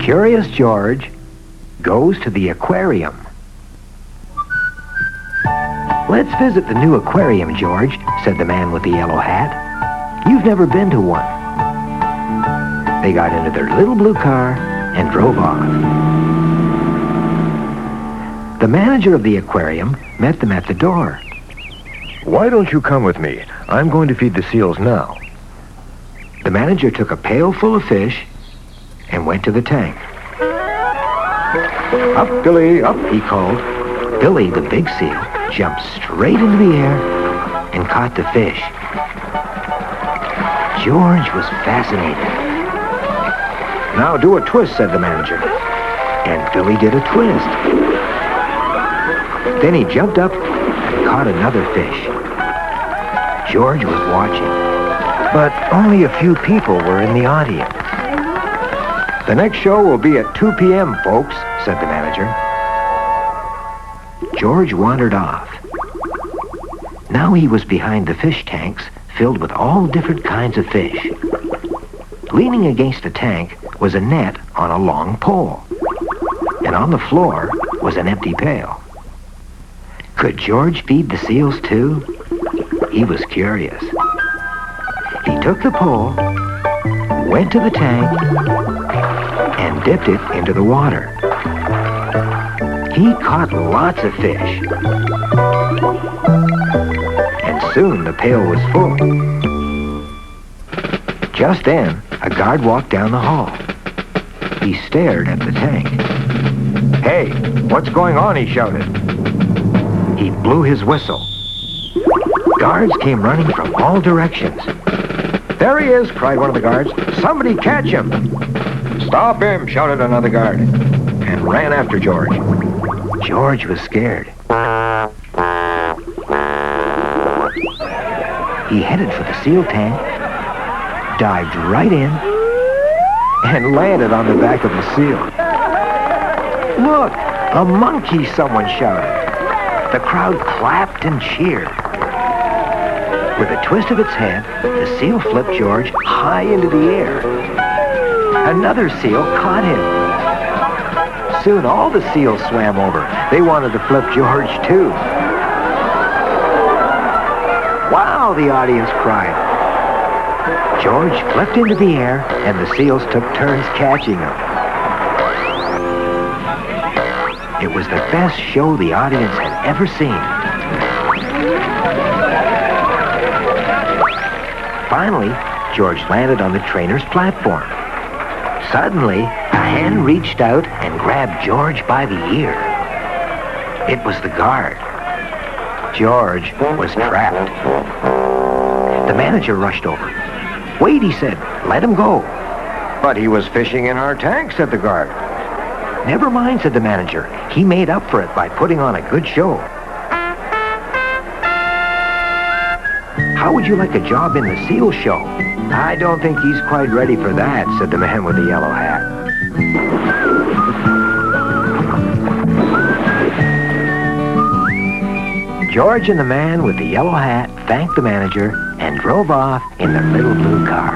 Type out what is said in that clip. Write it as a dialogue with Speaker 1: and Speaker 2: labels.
Speaker 1: Curious George goes to the aquarium. "Let's visit the new aquarium, George," said the man with the yellow hat. "You've never been to one." They got into their little blue car and drove off. The manager of the aquarium met them at the door.
Speaker 2: "Why don't you come with me? I'm going to feed the seals now."
Speaker 1: The manager took a pail full of fish and went to the tank. "Up, Billy, up," he called. Billy, the big seal, jumped straight into the air and caught the fish. George was fascinated. "Now do a twist," said the manager. And Billy did a twist. Then he jumped up and caught another fish. George was watching, but only a few people were in the audience. "The next show will be at 2 p.m., folks," said the manager. George wandered off. Now he was behind the fish tanks filled with all different kinds of fish. Leaning against the tank was a net on a long pole, and on the floor was an empty pail. Could George feed the seals too? He was curious. He took the pole, went to the tank, and dipped it into the water. He caught lots of fish, and soon the pail was full. Just then, a guard walked down the hall. He stared at the tank. "Hey, what's going on?" he shouted. He blew his whistle. Guards came running from all directions. "There he is!" cried one of the guards. "Somebody catch him!" "Stop him!" shouted another guard, and ran after George. George was scared. He headed for the seal tank, dived right in, and landed on the back of the seal. "Look, a monkey!" someone shouted. The crowd clapped and cheered. With a twist of its head, the seal flipped George high into the air. Another seal caught him. Soon all the seals swam over. They wanted to flip George too. "Wow!" the audience cried. George flipped into the air, and the seals took turns catching him. It was the best show the audience had ever seen. Finally, George landed on the trainer's platform. Suddenly, a hand reached out and grabbed George by the ear. It was the guard. George was trapped. The manager rushed over. "Wait," he said. "Let him go." "But he was fishing in our tank," said the guard. "Never mind," said the manager. "He made up for it by putting on a good show." "How would you like a job in the seal show?" "I don't think he's quite ready for that," said the man with the yellow hat. George and the man with the yellow hat thanked the manager and drove off in their little blue car.